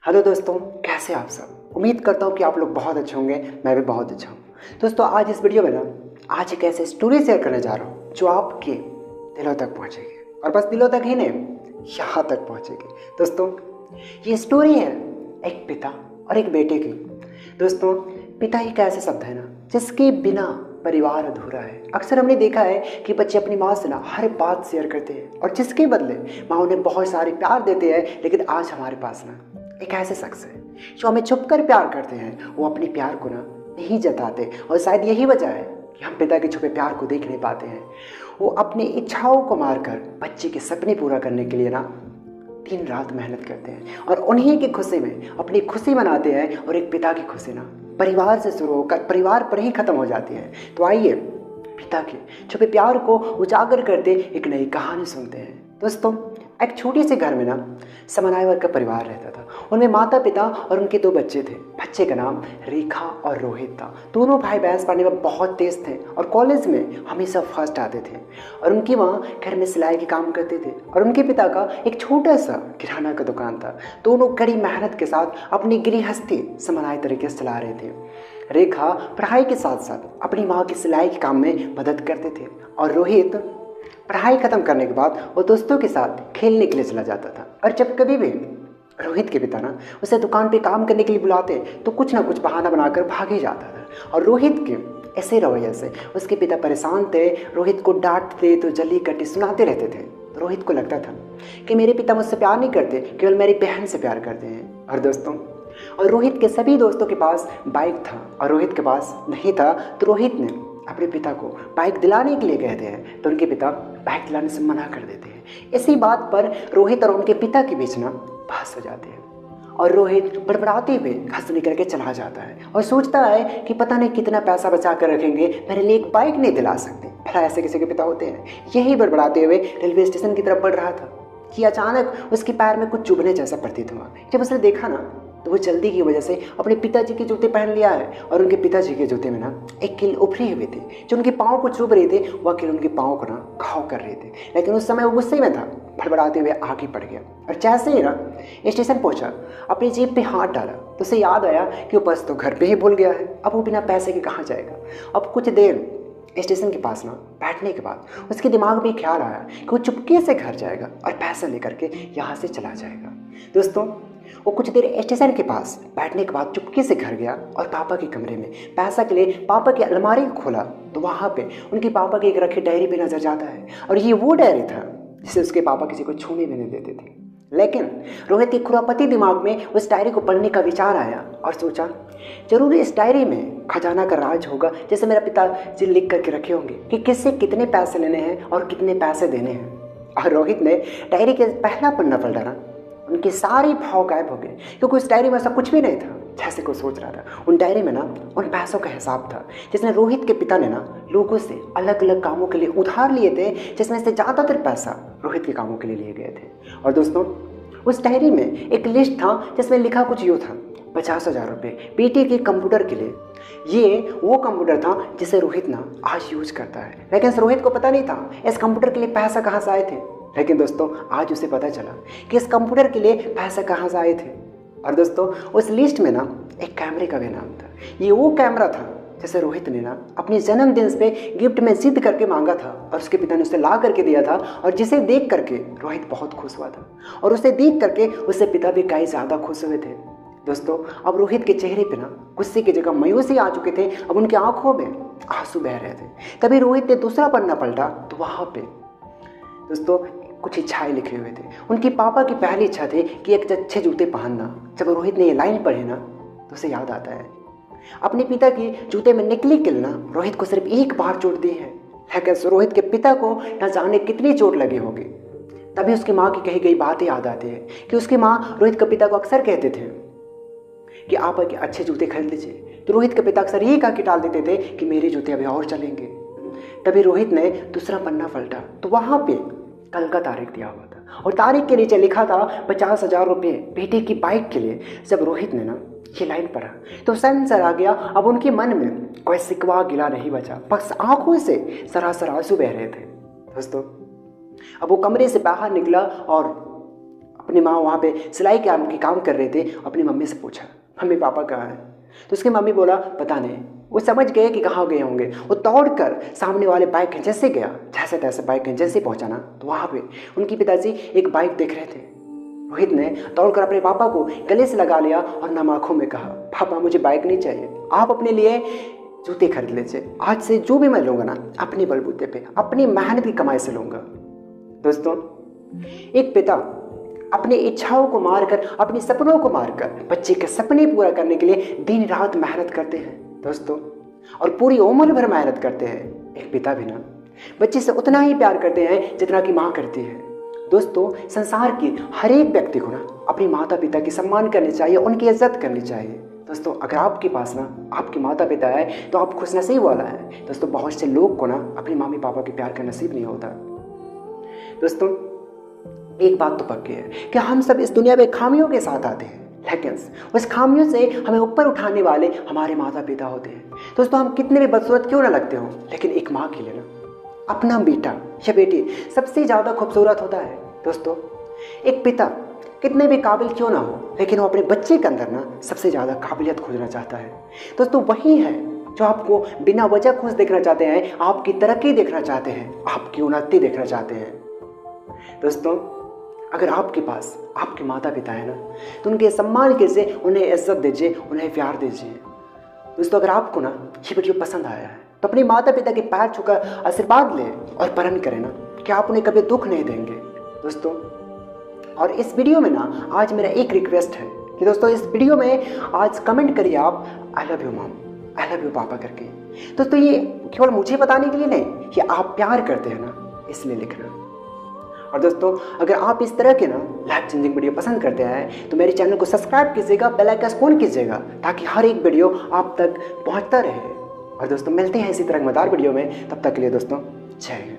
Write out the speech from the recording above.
Hello दोस्तों, कैसे आप सब। उम्मीद करता हूँ कि आप लोग बहुत अच्छे होंगे। मैं भी बहुत अच्छा हूँ। दोस्तों, आज इस वीडियो में आज एक ऐसे स्टोरी शेयर करने जा रहा हूँ जो आपके दिलों तक पहुँचेगी, और बस दिलों तक ही नहीं, यहाँ तक पहुँचेगी। दोस्तों, ये स्टोरी है एक पिता और एक बेटे की। दोस्तों, पिता एक ऐसे शब्द है जिसके बिना परिवार अधूरा है। अक्सर हमने देखा है कि बच्चे अपनी माँ से हर बात शेयर करते हैं, और जिसके बदले माँ उन्हें बहुत सारे प्यार देते हैं। लेकिन आज हमारे पास एक ऐसे शख्स है जो हमें छुप कर प्यार करते हैं। वो अपने प्यार को नहीं जताते, और शायद यही वजह है कि हम पिता के छुपे प्यार को देख नहीं पाते हैं। वो अपनी इच्छाओं को मारकर बच्चे के सपने पूरा करने के लिए दिन रात मेहनत करते हैं, और उन्हीं की खुशी में अपनी खुशी मनाते हैं। और एक पिता की खुशी परिवार से शुरू होकर परिवार पर ही खत्म हो जाती है। तो आइए पिता के छुपे प्यार को उजागर करते एक नई कहानी सुनते हैं। दोस्तों, एक छोटे से घर में समन्वय वर्ग का परिवार रहता था। उनमें माता पिता और उनके 2 बच्चे थे। बच्चे का नाम रेखा और रोहित था। दोनों भाई भैंस पढ़ने में बहुत तेज थे और कॉलेज में हमेशा फर्स्ट आते थे। और उनकी माँ घर में सिलाई के काम करते थे, और उनके पिता का एक छोटा सा किराना का दुकान था। दोनों कड़ी मेहनत के साथ अपनी गृहस्थी समन्वय तरीके से चला रहे थे। रेखा पढ़ाई के साथ साथ अपनी माँ की सिलाई के काम में मदद करते थे, और रोहित पढ़ाई खत्म करने के बाद वो दोस्तों के साथ खेलने के लिए चला जाता था। और जब कभी भी रोहित के पिता उसे दुकान पे काम करने के लिए बुलाते तो कुछ ना कुछ बहाना बनाकर भाग ही जाता था। और रोहित के ऐसे रवैये से उसके पिता परेशान थे। रोहित को डांटते तो जली कटी सुनाते रहते थे। रोहित को लगता था कि मेरे पिता मुझसे प्यार नहीं करते, केवल मेरी बहन से प्यार करते हैं। और दोस्तों, रोहित के सभी दोस्तों के पास बाइक था और रोहित के पास नहीं था। तो रोहित ने अपने पिता को बाइक दिलाने के लिए कहते हैं, तो उनके पिता बाइक दिलाने से मना कर देते हैं। इसी बात पर रोहित और उनके पिता के बीच बहस हो जाती है, और रोहित बड़बड़ाते हुए घर से निकल के चला जाता है और सोचता है कि पता नहीं कितना पैसा बचा कर रखेंगे, मेरे लिए एक बाइक नहीं दिला सकते। भला ऐसे किसी के पिता होते हैं। यही बड़बड़ाते हुए रेलवे स्टेशन की तरफ बढ़ रहा था कि अचानक उसके पैर में कुछ चुभने जैसा प्रतीत हुआ। जब उसने देखा तो वो जल्दी की वजह से अपने पिताजी के जूते पहन लिया है, और उनके पिताजी के जूते में एक कील उभरी हुई थी जो उनके पाँव को चुभ रहे थे। वह कील उनके पाँव को घाव कर रहे थे। लेकिन उस समय वो गुस्से में था, फड़फड़ाते हुए आगे बढ़ गया, और जैसे ही स्टेशन पहुंचा अपनी जेब पे हाथ डाला तो उसे याद आया कि वो पर्स तो घर पे ही भूल गया है। अब वो बिना पैसे के कहाँ जाएगा। अब कुछ देर स्टेशन के पास बैठने के बाद उसके दिमाग में ख्याल आया कि वो चुपके से घर जाएगा और पैसा लेकर के यहाँ से चला जाएगा। दोस्तों, वो कुछ देर स्टेशन के पास बैठने के बाद चुपके से घर गया और पापा के कमरे में पैसा के लिए पापा की अलमारी को खोला तो वहाँ पे उनके पापा के एक रखे डायरी पे नजर जाता है। और ये वो डायरी था जिसे उसके पापा किसी को छूने भी नहीं देते थे। लेकिन रोहित के खुरापती दिमाग में उस डायरी को पढ़ने का विचार आया और सोचा, जरूर इस डायरी में खजाना का राज होगा, जैसे मेरा पिताजी लिख करके रखे होंगे कि किससे कितने पैसे लेने हैं और कितने पैसे देने हैं। और रोहित ने डायरी के पहला पन्ना पलटा उनके सारे भाव गायब हो गए, क्योंकि उस डायरी में ऐसा कुछ भी नहीं था जैसे को सोच रहा था। उन डायरी में उन पैसों का हिसाब था जिसने रोहित के पिता ने लोगों से अलग अलग कामों के लिए उधार लिए थे, जिसमें से ज़्यादातर पैसा रोहित के कामों के लिए लिए गए थे। और दोस्तों, उस डायरी में एक लिस्ट था जिसमें लिखा कुछ यूँ था, 50,000 रुपये बेटे के कंप्यूटर के लिए। ये वो कंप्यूटर था जिसे रोहित आज यूज करता है। लेकिन रोहित को पता नहीं था इस कंप्यूटर के लिए पैसा कहाँ से आए थे। लेकिन दोस्तों, आज उसे पता चला कि इस कंप्यूटर के लिए पैसा कहाँ से आए थे। और दोस्तों, उस लिस्ट में एक कैमरे का भी नाम था। ये वो कैमरा था जिसे रोहित ने अपने जन्मदिन पे गिफ्ट में जिद करके मांगा था, और उसके पिता ने उसे ला करके दिया था, और जिसे देख करके रोहित बहुत खुश हुआ था, और उसे देख करके उससे पिता भी कई ज़्यादा खुश हुए थे। दोस्तों, अब रोहित के चेहरे पे गुस्से की जगह मायूसी आ चुके थे। अब उनकी आंखों में आंसू बह रहे थे। तभी रोहित ने दूसरा पन्ना पलटा तो वहाँ पे दोस्तों कुछ इच्छाएं लिखे हुए थे। उनके पापा की पहली इच्छा थी कि एक अच्छे जूते पहनना। जब रोहित ने ये लाइन पढ़ी तो उसे याद आता है अपने पिता की जूते में निकली कील रोहित को सिर्फ एक बार चोट दी है, लेकिन रोहित के पिता को न जाने कितनी चोट लगी होगी। तभी उसकी माँ की कही गई बातें याद आती है कि उसकी माँ रोहित के पिता को अक्सर कहते थे कि आप अच्छे जूते खरीद लीजिए। तो रोहित के पिता अक्सर यही कह के टाल देते थे कि मेरे जूते अभी और चलेंगे। तभी रोहित ने दूसरा पन्ना पलटा तो वहाँ पे कल का तारीख दिया हुआ था, और तारीख के नीचे लिखा था 50,000 रुपये बेटे की बाइक के लिए। जब रोहित ने ये लाइन पढ़ा तो सेंसर आ गया। अब उनके मन में कोई सिकवा गिला नहीं बचा, बस आंखों से सरासर आंसू बह रहे थे। दोस्तों, अब वो कमरे से बाहर निकला और अपनी माँ वहाँ पे सिलाई के काम कर रहे थे। अपनी मम्मी से पूछा, मम्मी पापा कहाँ हैं? तो उसकी मम्मी बोला पता नहीं। वो समझ गए कि कहाँ गए होंगे। वो दौड़कर सामने वाले बाइक एजेंसी गया। जैसे तैसे बाइक एजेंसी पहुँचा ना, तो वहाँ पे उनकी पिताजी एक बाइक देख रहे थे। रोहित ने दौड़कर अपने पापा को गले से लगा लिया और नम आंखों में कहा, पापा मुझे बाइक नहीं चाहिए, आप अपने लिए जूते खरीद लीजिए। आज से जो भी मैं लूँगा ना, अपने बलबूते पे अपनी मेहनत की कमाई से लूँगा। दोस्तों, एक पिता अपनी इच्छाओं को मारकर, अपने सपनों को मारकर बच्चे के सपने पूरा करने के लिए दिन रात मेहनत करते हैं दोस्तों, और पूरी उम्र भर मेहनत करते हैं। एक पिता भी ना बच्चे से उतना ही प्यार करते हैं जितना कि माँ करती है। दोस्तों, संसार के हर एक व्यक्ति को ना अपने माता पिता की सम्मान करनी चाहिए, उनकी इज्जत करनी चाहिए। दोस्तों, अगर आपके पास ना आपके माता पिता है तो आप खुश नसीब वाला है। दोस्तों, बहुत से लोग को ना अपने मम्मी पापा के प्यार का नसीब नहीं होता। दोस्तों, एक बात तो पक्की है कि हम सब इस दुनिया में खामियों के साथ आते हैं, लेकिन उस खामियों से हमें ऊपर उठाने वाले हमारे माता पिता होते हैं। दोस्तों, हम कितने भी बदसूरत क्यों ना लगते हो, लेकिन एक माँ के लिए ना अपना बेटा या बेटी सबसे ज़्यादा खूबसूरत होता है। दोस्तों, एक पिता कितने भी काबिल क्यों ना हो, लेकिन वो अपने बच्चे के अंदर ना सबसे ज़्यादा काबिलियत खोजना चाहता है। दोस्तों, वही है जो आपको बिना वजह खुश देखना चाहते हैं, आपकी तरक्की देखना चाहते हैं, आपकी उन्नति देखना चाहते हैं। दोस्तों, अगर आपके पास आपके माता पिता है ना, तो उनके सम्मान कीजिए, उन्हें इज्जत दीजिए, उन्हें प्यार दीजिए। दोस्तों, अगर आपको ना ये वीडियो पसंद आया है तो अपने माता पिता के पैर छूकर आशीर्वाद लें और प्रण करें ना कि आप उन्हें कभी दुख नहीं देंगे। दोस्तों, और इस वीडियो में ना आज मेरा एक रिक्वेस्ट है कि दोस्तों, इस वीडियो में आज कमेंट करिए आप I love you mom, I love you पापा करके। दोस्तों, ये केवल मुझे बताने के लिए नहीं, ये आप प्यार करते हैं ना, इसलिए लिखना। और दोस्तों, अगर आप इस तरह के ना लाइफ चेंजिंग वीडियो पसंद करते हैं तो मेरे चैनल को सब्सक्राइब कीजिएगा, बेल आइकन ऑन कीजिएगा, ताकि हर एक वीडियो आप तक पहुंचता रहे। और दोस्तों, मिलते हैं इसी तरह मजेदार वीडियो में। तब तक के लिए दोस्तों, जय हिंद।